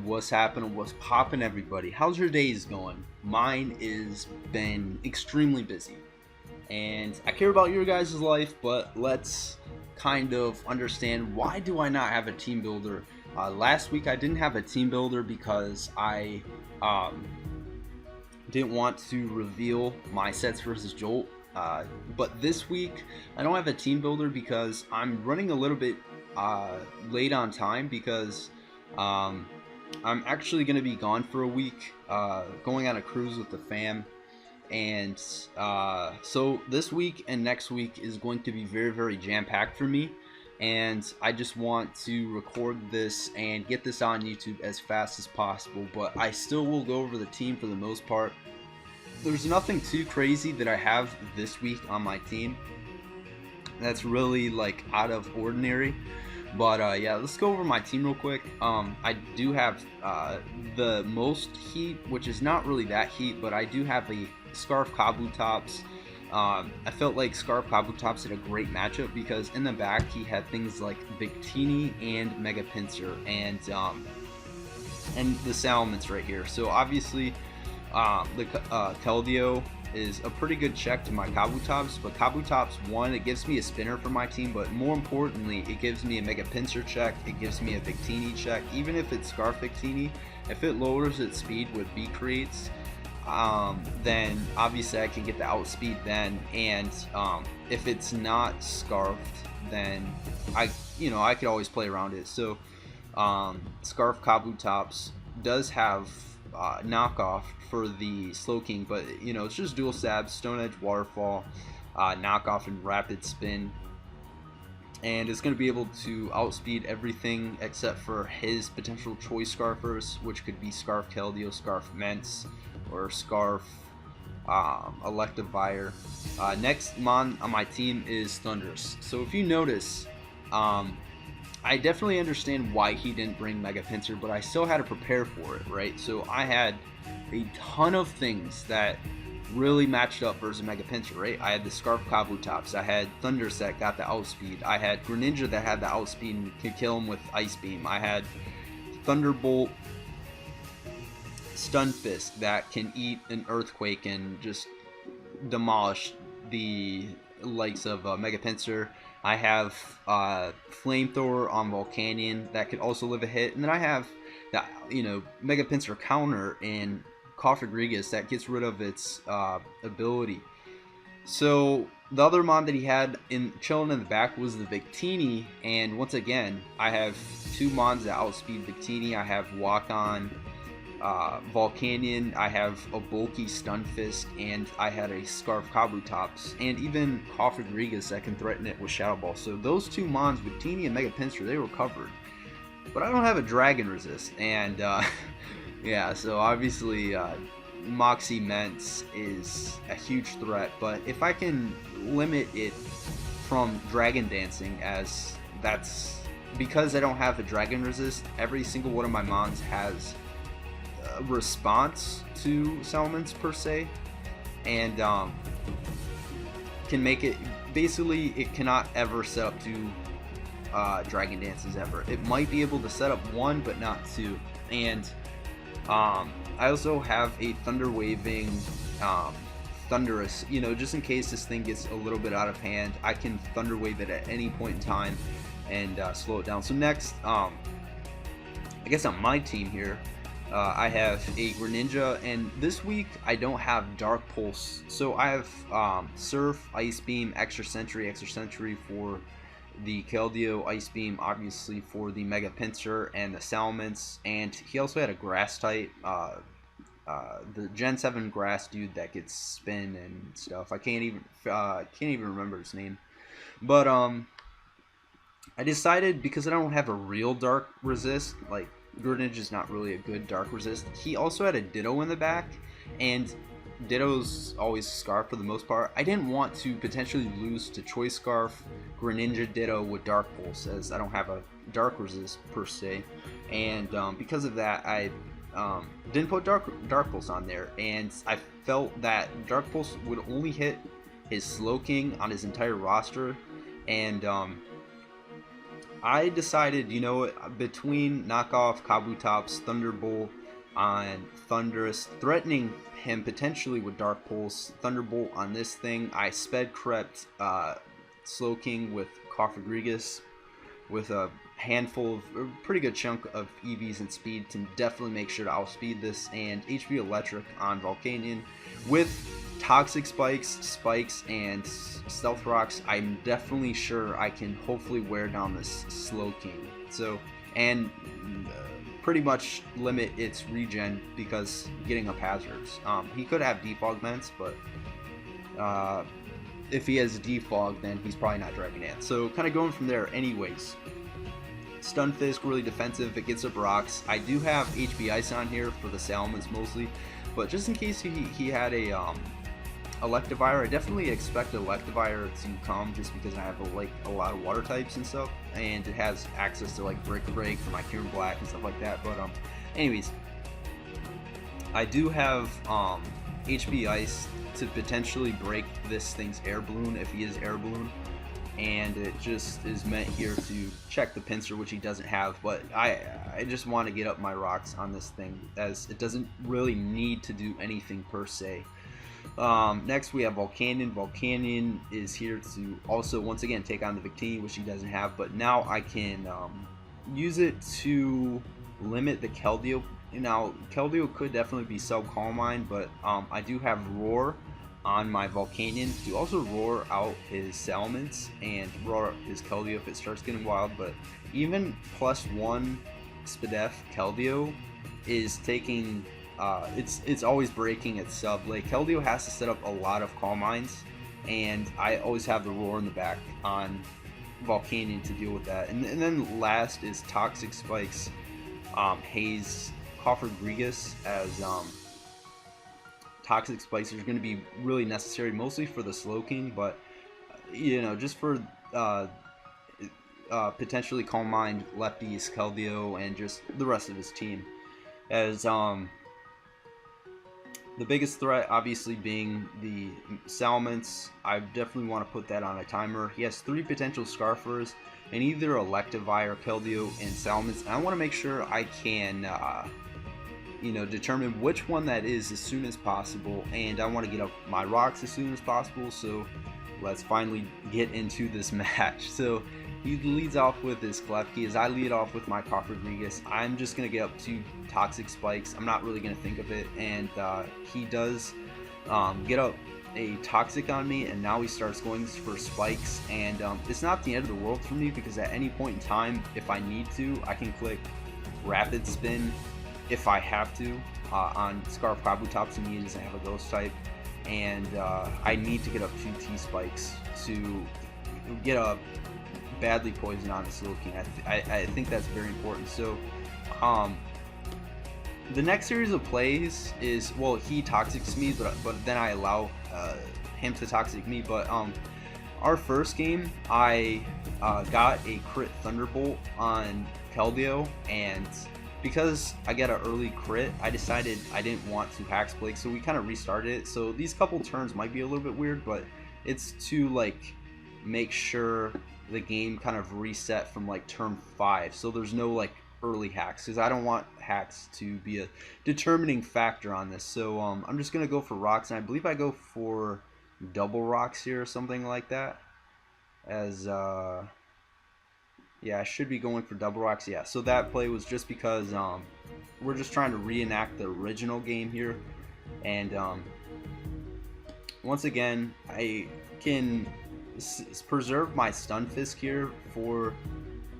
what's happening? What's popping, everybody? How's your days going? Mine is been extremely busy, and I care about your guys' life, but let's kind of understand, why do I not have a team builder? Last week I didn't have a team builder because I um, didn't want to reveal my sets versus Jolt. But this week I don't have a team builder because I'm running a little bit late on time because um, I'm actually going to be gone for a week, going on a cruise with the fam. And so this week and next week is going to be very, very jam-packed for me. And I just want to record this and get this on YouTube as fast as possible. But I still will go over the team for the most part. There's nothing too crazy that I have this week on my team that's really like out of ordinary. But yeah, let's go over my team real quick. I do have the most heat, which is not really that heat, but I do have a Scarf Kabutops. I felt like Scarf Kabutops had a great matchup because in the back he had things like Victini and Mega Pinsir and the Salamence right here. So obviously the Keldeo is a pretty good check to my Kabutops, but Kabutops, one, it gives me a spinner for my team, but more importantly, it gives me a Mega Pinsir check, it gives me a Victini check. Even if it's Scarf Victini, if it lowers its speed with V creates, then obviously I can get the outspeed then, and if it's not scarfed, then I could always play around it. So Scarf Kabutops does have knockoff for the Slowking, but it's just dual stab, Stone Edge, Waterfall, knockoff, and rapid spin, and it's going to be able to outspeed everything except for his potential choice Scarfers, which could be Scarf Keldeo, Scarf Mence, or Scarf Electivire. Next mon on my team is Thundurus. So if you notice, I definitely understand why he didn't bring Mega Pinsir, but I still had to prepare for it, right? So I had a ton of things that really matched up versus Mega Pinsir, right? I had the Scarf Kabutops, I had Thundurus that got the outspeed, I had Greninja that had the outspeed and could kill him with Ice Beam, I had Thunderbolt Stunfisk that can eat an Earthquake and just demolish the likes of Mega Pinsir. I have Flamethrower on Volcanion that could also live a hit, and then I have that Mega Pinsir counter in Cofagrigus that gets rid of its ability. So the other mon that he had chilling in the back was the Victini, and once again I have two mons that outspeed Victini. I have Walk On Volcanion, I have a bulky Stunfisk, and I had a Scarf Kabutops, and even Cofagrigus that can threaten it with Shadow Ball. So those two mons, Victini and Mega Pinsir, they were covered. But I don't have a Dragon Resist, and yeah, so obviously Moxie Mence is a huge threat, but if I can limit it from Dragon Dancing, as that's because I don't have a Dragon Resist, every single one of my mons has response to Salamence per se, and can make it, basically it cannot ever set up two Dragon Dances ever. It might be able to set up one but not two. And I also have a Thunder Waving Thundurus, just in case this thing gets a little bit out of hand, I can Thunder Wave it at any point in time and slow it down. So next, I guess on my team here, I have a Greninja, and this week I don't have Dark Pulse, so I have Surf, Ice Beam, Extra Sentry for the Keldeo, Ice Beam obviously for the Mega Pinsir and the Salamence, and he also had a Grass type, the Gen 7 Grass dude that gets spin and stuff. I can't even remember his name, but I decided, because I don't have a real Dark Resist, like Greninja is not really a good Dark Resist. He also had a Ditto in the back, and Ditto's always Scarf for the most part. I didn't want to potentially lose to Choice Scarf, Greninja Ditto with Dark Pulse, as I don't have a Dark Resist per se, and because of that I didn't put Dark Pulse on there, and I felt that Dark Pulse would only hit his Slowking on his entire roster, and I decided, you know, between knockoff Kabutops, Thunderbolt on Thundurus, threatening him potentially with Dark Pulse, Thunderbolt on this thing, I sped crept Slowking with Cofagrigus with a handful of a pretty good chunk of EVs and speed to definitely make sure to outspeed this, and HP Electric on Volcanion with Toxic Spikes, and Stealth Rocks. I'm definitely sure I can hopefully wear down this Slowking. So, and pretty much limit its regen because getting up hazards. He could have Defog Ments, but if he has Defog, then he's probably not Dragon Dance. So kind of going from there anyways. Stunfisk, really defensive, it gets up rocks. I do have HP Ice on here for the Salamence mostly, but just in case he had a Electivire, I definitely expect Electivire to come just because I have a lot of water types and stuff, and it has access to like Break for my Kyurem Black and stuff like that. But anyways, I do have HP Ice to potentially break this thing's Air Balloon if he is Air Balloon, and it just is meant here to check the pincer, which he doesn't have. But I just want to get up my rocks on this thing as it doesn't really need to do anything per se. Next we have Volcanion. Volcanion is here to also once again take on the Victini, which he doesn't have, but now I can use it to limit the Keldeo. Now Keldeo could definitely be sub Calm Mind, but I do have Roar on my Volcanion to also roar out his Salamence and roar out his Keldeo if it starts getting wild. But even +1 Spadef Keldeo is taking it's always breaking its sub. Like Keldeo has to set up a lot of Calm Minds, and I always have the roar in the back on Volcanion to deal with that. And then last is Toxic Spikes, Haze, Cofagrigus as Toxic Spikes are going to be really necessary, mostly for the Slowking, but you know, just for potentially Calm Mind, Lefties, Keldeo, and just the rest of his team. As the biggest threat obviously being the Salamence. I definitely want to put that on a timer. He has 3 potential Scarfers, and either Electivire, Keldeo, and Salamence. And I want to make sure I can you know, determine which one that is as soon as possible, and I want to get up my rocks as soon as possible. So let's finally get into this match. So he leads off with his Klefki, as I lead off with my Cofagrigus. I'm just going to get up 2 Toxic Spikes. I'm not really going to think of it, and he does get up a Toxic on me, and now he starts going for Spikes, and it's not the end of the world for me, because at any point in time, if I need to, I can click Rapid Spin if I have to on Scarf Kabutops, and he doesn't have a Ghost type, and I need to get up 2 T-Spikes to get a badly poisoned on this Slowking. I think that's very important. So the next series of plays is, well, he Toxics me, but then I allow him to Toxic me. But our first game, I got a crit Thunderbolt on Keldeo, and because I got an early crit, I decided I didn't want to Hax Blake, so we kind of restarted it. So these couple turns might be a little bit weird, but it's to like make sure the game kind of reset from like turn 5, so there's no like early hacks, because I don't want hacks to be a determining factor on this. So I'm just gonna go for rocks, and I believe I go for double rocks here or something like that, as yeah, I should be going for double rocks. Yeah, so that play was just because we're just trying to reenact the original game here, and once again I can preserve my Stunfisk here for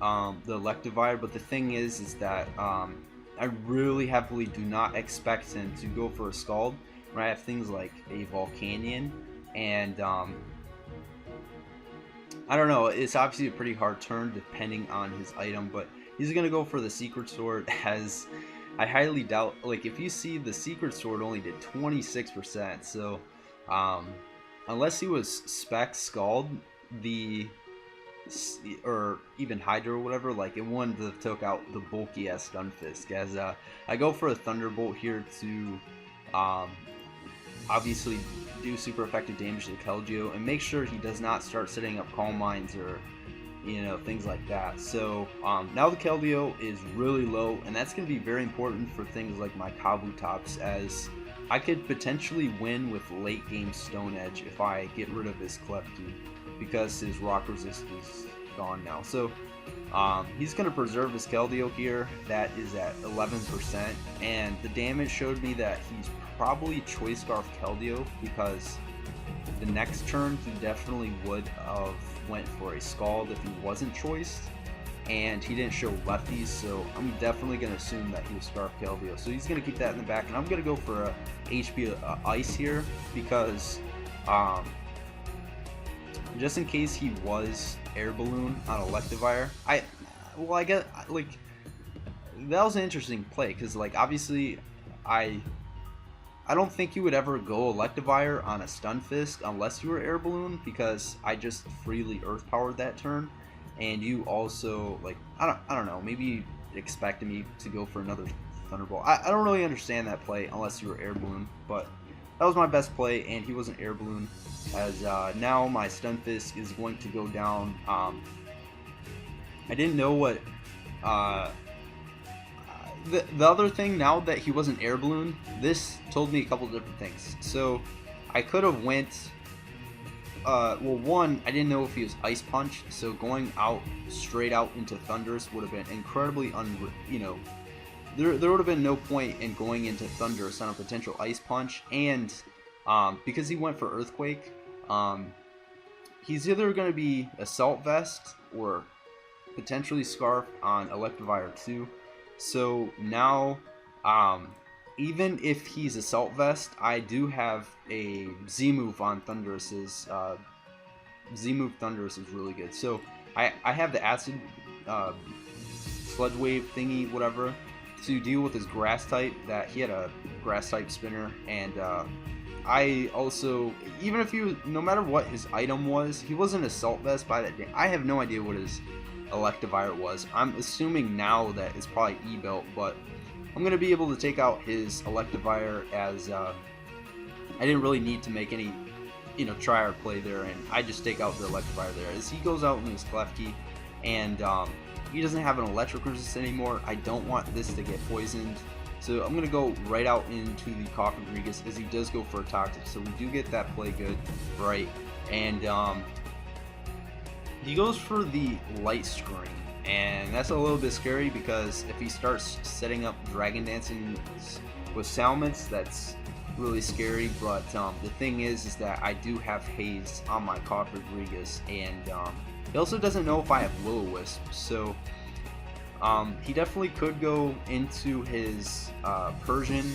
the Electivire, but the thing is that I really heavily do not expect him to go for a Scald when I have things like a Volcanion, and I don't know, it's obviously a pretty hard turn depending on his item, but he's gonna go for the Secret Sword, as I highly doubt, like, if you see the Secret Sword only did 26%, so unless he was Spec Scald, or even Hydra or whatever, like, it wouldn't have took out the bulky ass Stunfisk. As I go for a Thunderbolt here to obviously do super effective damage to the Keldeo, and make sure he does not start setting up Calm Minds or you know, things like that. So now the Keldeo is really low, and that's going to be very important for things like my Kabutops, as I could potentially win with late game Stone Edge if I get rid of his Klefki, because his rock resist is gone now. So he's going to preserve his Keldeo here. That is at 11%, and the damage showed me that he's probably Choice Scarf Keldeo, because the next turn he definitely would have went for a Scald if he wasn't choiced, and he didn't show lefties, so I'm definitely going to assume that he was Scarf Keldeo. So he's going to keep that in the back, and I'm going to go for a HP Ice here, because just in case he was Air Balloon on Electivire. I guess, like, that was an interesting play, because, like, obviously I don't think you would ever go Electivire on a Stunfisk unless you were Air Balloon, because I just freely Earth Powered that turn, and you also, like, I don't know, maybe expected me to go for another Thunderbolt. I don't really understand that play unless you were Air Balloon, but that was my best play, and he wasn't Air Balloon, as now my Stunfisk is going to go down. I didn't know what the other thing, now that he wasn't Air Balloon, this told me a couple different things. So I could have went, well, one, I didn't know if he was Ice Punch, so going out straight out into Thundurus would have been incredibly you know, there would have been no point in going into Thundurus on a potential Ice Punch, and because he went for Earthquake, he's either going to be Assault Vest or potentially Scarf on Electivire 2. So now, even if he's Assault Vest, I do have a Z-move on Thundurus's. Z-move Thundurus is really good. So I have the Acid Sludge Wave thingy, whatever, to deal with his Grass type. That he had a Grass type spinner, and I also, even if he was, no matter what his item was, he wasn't Assault Vest by that day. I have no idea what his Electivire was. I'm assuming now that it's probably E-Belt, but I'm going to be able to take out his Electivire, as I didn't really need to make any, you know, try or play there, and I just take out the Electivire there. As he goes out in his Klefki, and he doesn't have an electric resist anymore, I don't want this to get poisoned, so I'm going to go right out into the Cofagrigus, as he does go for a Toxic, so we do get that play good, right, and he goes for the Light Screen, and that's a little bit scary, because if he starts setting up Dragon Dancing with Salamence, that's really scary. But the thing is that I do have Haze on my Cofagrigus, and he also doesn't know if I have Will-O-Wisp, so he definitely could go into his Persian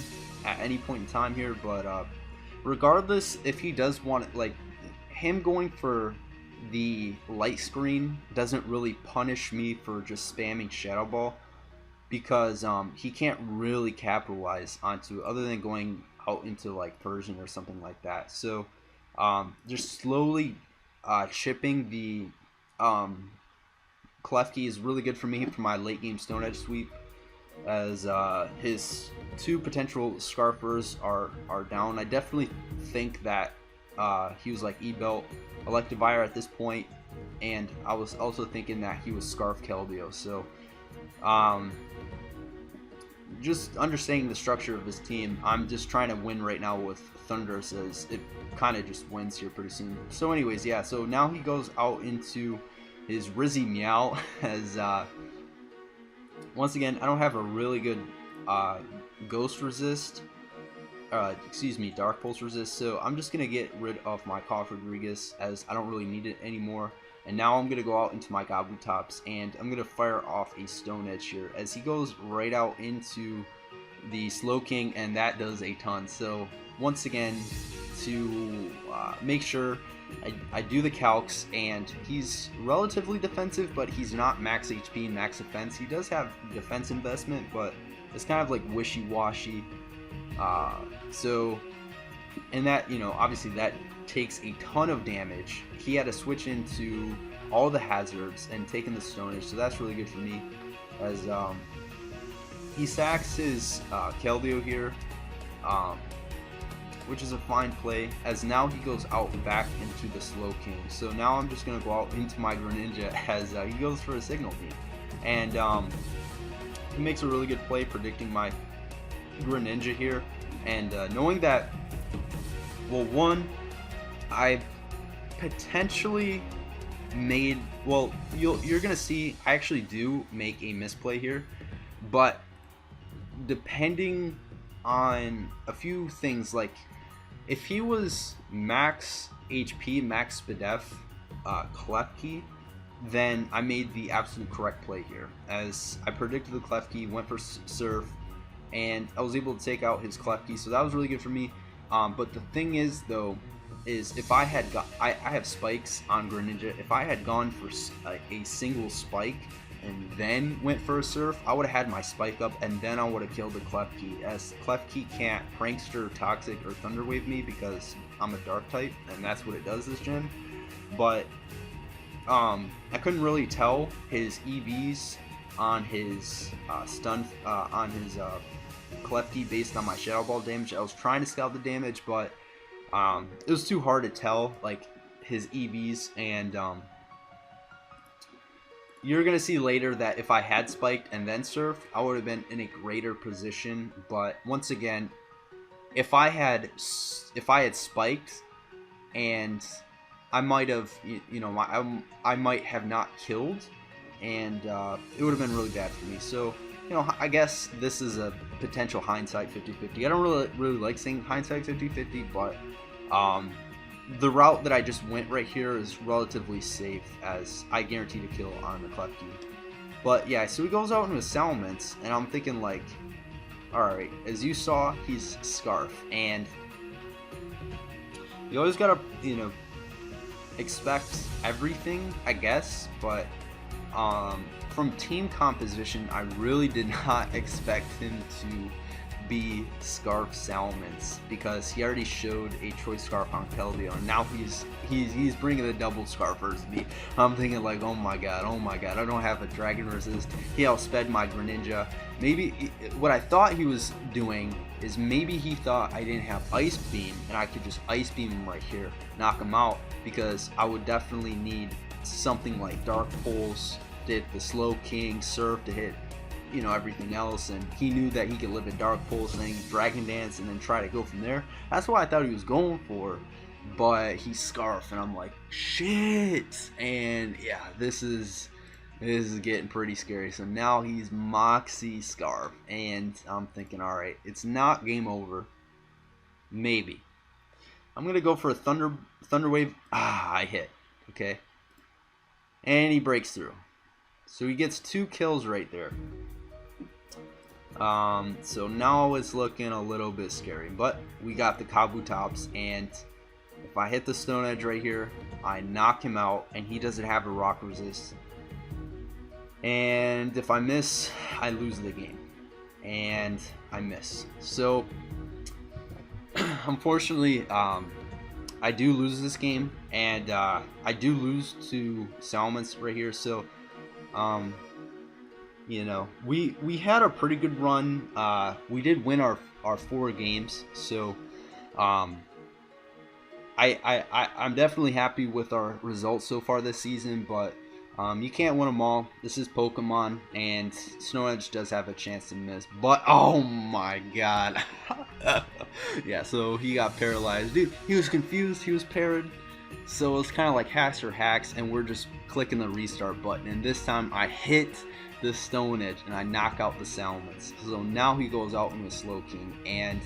at any point in time here. But regardless, if he does want it, like, him going for the Light Screen doesn't really punish me for just spamming Shadow Ball, because he can't really capitalize onto it other than going out into like Persian or something like that. So just slowly chipping the Klefki is really good for me for my late game Stone Edge sweep, as his two potential Scarfers are down. I definitely think that he was like E-Belt Electivire at this point, and I was also thinking that he was Scarf Keldeo. So just understanding the structure of his team, I'm just trying to win right now with Thundurus, as it kind of just wins here pretty soon. So anyways, yeah, so now he goes out into his Rizzy Meow, as once again, I don't have a really good Ghost Resist, excuse me, Dark Pulse Resist, so I'm just going to get rid of my Cofagrigus, as I don't really need it anymore. And now I'm going to go out into my Kabutops, and I'm going to fire off a Stone Edge here, as he goes right out into the Slowking, and that does a ton. So once again, to make sure I do the calcs, and he's relatively defensive, but he's not max HP, max defense. He does have defense investment, but it's kind of like wishy-washy. So, and that, you know, obviously that takes a ton of damage. He had to switch into all the hazards and taking the Stone Edge, so that's really good for me, as he sacks his Keldeo here, which is a fine play, as now he goes out back into the Slow King. So now I'm just going to go out into my Greninja as he goes for a Signal Beam. And he makes a really good play predicting my Greninja here. And knowing that, well, one, I potentially made, well, you're going to see I actually do make a misplay here. But depending on a few things, like if he was max HP, max Spadef, Klefki, then I made the absolute correct play here, as I predicted the Klefki, went for Surf, and I was able to take out his Klefki, so that was really good for me. But the thing is, though, is if I had I have spikes on Greninja. If I had gone for a single spike and then went for a Surf, I would have had my spike up, and then I would have killed the Klefki, as Klefki can't Prankster, Toxic, or Thunder Wave me because I'm a Dark type, and that's what it does this gen. But I couldn't really tell his EVs on his Klefki based on my Shadow Ball damage. I was trying to scout the damage, but it was too hard to tell, like, his EVs, and you're going to see later that if I had spiked and then surfed, I would have been in a greater position. But once again, if I had spiked, and I might have, I might have not killed, and it would have been really bad for me. So, I guess this is a potential hindsight 50-50. I don't really like saying hindsight 50-50, but the route that I just went right here is relatively safe, as I guaranteed a kill on the Klefki. But yeah, so he goes out into his Salamence, and I'm thinking, like, alright, as you saw, he's Scarf, and you always gotta, expect everything, I guess, but from team composition, I really did not expect him to be Scarf Salamence, because he already showed a Choice Scarf on Keldeo, and now he's bringing the double Scarf versus me. I'm thinking, like, oh my god, I don't have a Dragon Resist. He outsped my Greninja. Maybe what I thought he was doing is maybe he thought I didn't have Ice Beam, and I could just Ice Beam him right here, knock him out, because I would definitely need something like Dark Pulse to hit the Slow King, Surf to hit everything else, and he knew that he could live a Dark Pulse thing, Dragon Dance, and then try to go from there. That's what I thought he was going for, but he's Scarf, and I'm like, shit. And yeah, this is getting pretty scary. So now he's Moxie Scarf, and I'm thinking, alright, it's not game over. Maybe. I'm gonna go for a Thunder Wave. I hit. Okay. And he breaks through. So he gets 2 kills right there. So now it's looking a little bit scary, but we got the Kabutops, and if I hit the Stone Edge right here, I knock him out, and he doesn't have a Rock Resist. And if I miss, I lose the game, and I miss. So unfortunately, I do lose this game, and I do lose to Salamence right here. So we had a pretty good run. We did win our 4 games, so I'm definitely happy with our results so far this season, but you can't win them all. This is Pokemon, and Snow Edge does have a chance to miss, but oh my god. Yeah, so he got paralyzed. Dude, he was confused, he was parried. So it's kind of like hacks or hacks, and we're just clicking the restart button, and this time I hit the Stone Edge and I knock out the Salamence. So now he goes out in the Slow King, and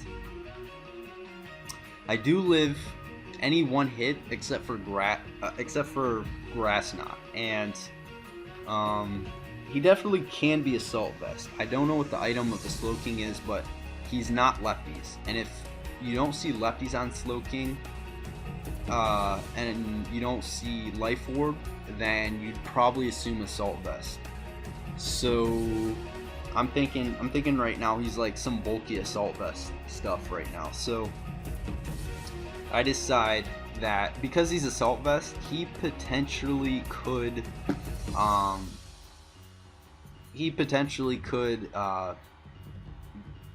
I do live any one hit except for Grass Knot, and he definitely can be Assault Vest. I don't know what the item of the Slow King is, but he's not lefties, and if you don't see lefties on Slow King, and you don't see Life Orb, then you'd probably assume Assault Vest. So I'm thinking right now he's like some bulky Assault Vest stuff right now. So I decide that because he's Assault Vest, he potentially could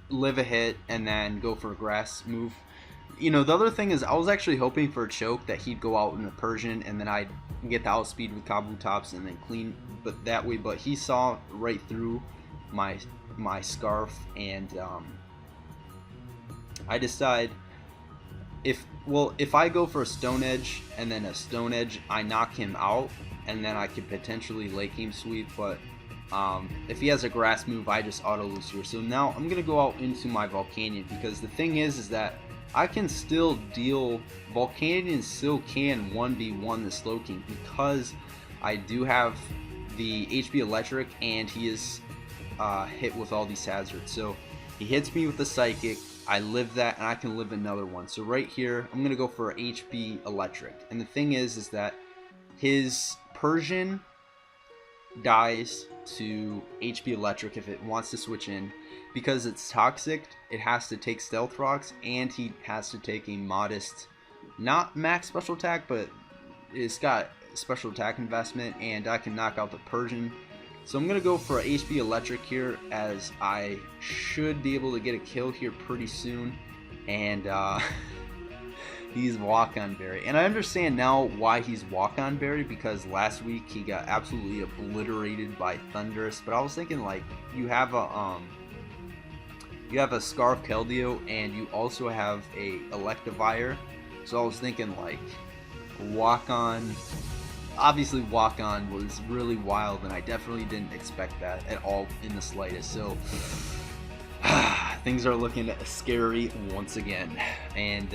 live a hit and then go for a grass move. You know, the other thing is I was actually hoping for a choke that he'd go out in a Persian and then I'd get the outspeed with Kabutops and then clean but that way. But he saw right through my scarf, and I decide if I go for a Stone Edge and then a Stone Edge, I knock him out and then I could potentially late game sweep. But if he has a grass move, I just auto lose here. So now I'm gonna go out into my Volcanion, because the thing is that I can still deal. Volcanion still can 1v1 the Slowking, because I do have the HP Electric and he is hit with all these hazards. So he hits me with the Psychic, I live that, and I can live another one. So right here, I'm gonna go for HP Electric. And the thing is that his Persian dies to HP Electric if it wants to switch in. Because it's toxic, it has to take Stealth Rocks, and he has to take a modest, not max special attack, but it's got special attack investment, and I can knock out the Persian. So I'm going to go for HP Electric here, as I should be able to get a kill here pretty soon. And he's Walk-On Berry. And I understand now why he's Walk-On Berry, because last week he got absolutely obliterated by Thundurus. But I was thinking, like, you have a Scarf Keldeo and you also have a Electivire. So I was thinking, like, Walk-On. Obviously, Walk-On was really wild, and I definitely didn't expect that at all in the slightest. So things are looking scary once again, and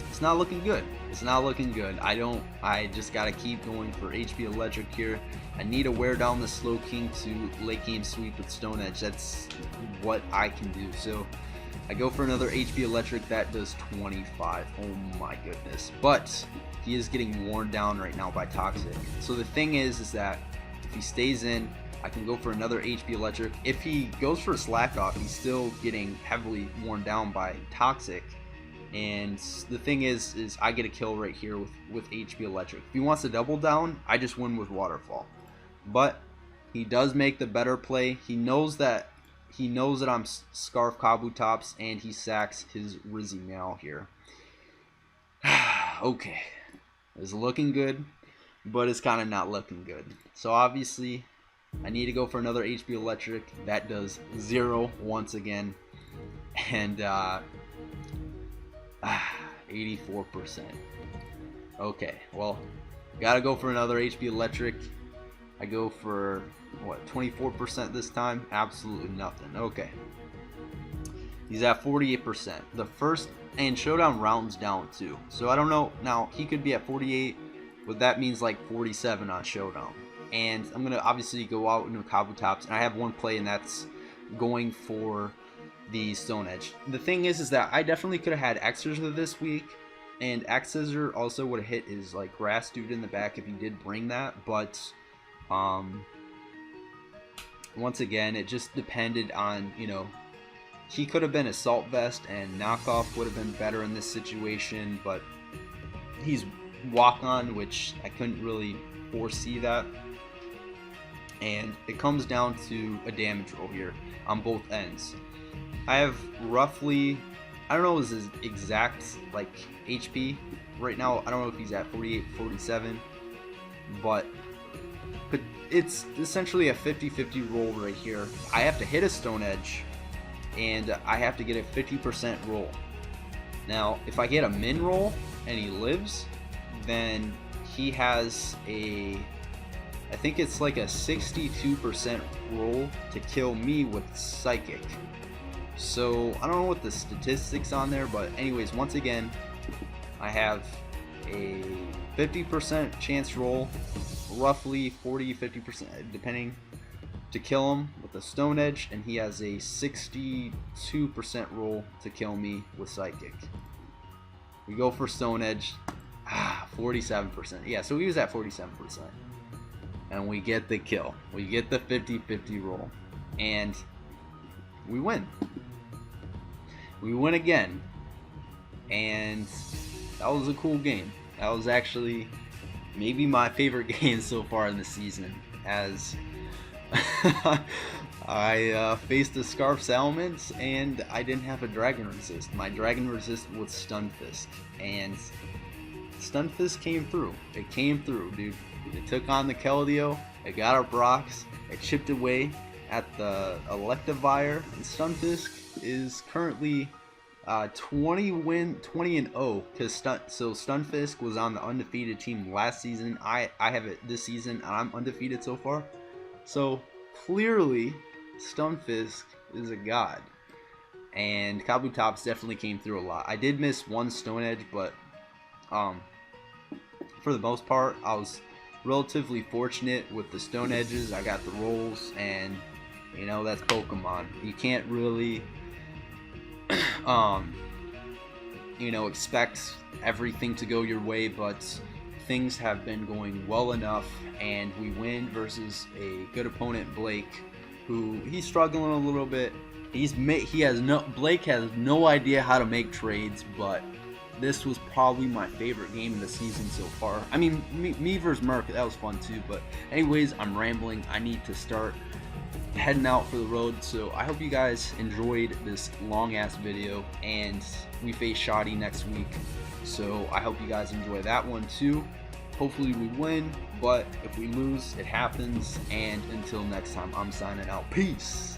it's not looking good. It's not looking good. I just gotta keep going for HP Electric here. I need to wear down the Slowking to late game sweep with Stone Edge. That's what I can do. So I go for another HP Electric. That does 25. Oh my goodness. But he is getting worn down right now by Toxic. So the thing is that if he stays in, I can go for another HP Electric. If he goes for a Slack Off, he's still getting heavily worn down by Toxic. And the thing is I get a kill right here with HP Electric. If he wants to double down, I just win with Waterfall. But he does make the better play. He knows that I'm Scarf Kabutops, and he sacks his Rizzy Meow here. Okay. It's looking good, but it's kind of not looking good. So obviously, I need to go for another HP Electric. That does 0 once again. And 84%. Okay, well, gotta go for another HP Electric. I go for, what, 24% this time? Absolutely nothing. Okay. He's at 48%. The first, and Showdown rounds down too. So I don't know, now he could be at 48, but that means like 47 on Showdown. And I'm going to obviously go out into Kabutops, and I have one play, and that's going for the Stone Edge. The thing is that I definitely could have had X-Scissor this week, and X-Scissor also would have hit his like Grass Dude in the back if he did bring that, but once again, it just depended on, you know, he could have been Assault Vest, and Knockoff would have been better in this situation, but he's Walk-On, which I couldn't really foresee that. And it comes down to a damage roll here on both ends. I have roughly, I don't know his exact like HP right now. I don't know if he's at 48, 47, but it's essentially a 50-50 roll right here. I have to hit a Stone Edge, and I have to get a 50% roll. Now, if I get a min roll and he lives, then he has a, I think it's like a 62% roll to kill me with Psychic. So I don't know what the statistics on there, but anyways, once again, I have a 50% chance roll, roughly 40-50% depending, to kill him with a Stone Edge, and he has a 62% roll to kill me with Psychic. We go for Stone Edge, 47%. Yeah, so he was at 47%. And we get the kill. We get the 50-50 roll. And we win. We win again. And that was a cool game. That was actually maybe my favorite game so far in the season, as I faced the Scarf Salamence and I didn't have a Dragon Resist. My Dragon Resist was Stunfisk, and Stunfisk came through. It came through, dude. It took on the Keldeo, it got up rocks, it chipped away at the Electivire, and Stunfisk is currently 20 and 0, because Stunfisk was on the undefeated team last season. I have it this season and I'm undefeated so far. So clearly Stunfisk is a god. And Kabutops definitely came through a lot. I did miss one Stone Edge, but for the most part I was relatively fortunate with the Stone Edges. I got the rolls, and you know, that's Pokemon. You can't really you know, expect everything to go your way, but things have been going well enough, and we win versus a good opponent, Blake, who he's struggling a little bit. Blake has no idea how to make trades, but this was probably my favorite game of the season so far. I mean, me versus Merc, that was fun too, but anyways, I'm rambling. I need to start heading out for the road, so I hope you guys enjoyed this long ass video, and we face Shoddy next week, so I hope you guys enjoy that one too. Hopefully we win, but if we lose, it happens, and until next time, I'm signing out. Peace.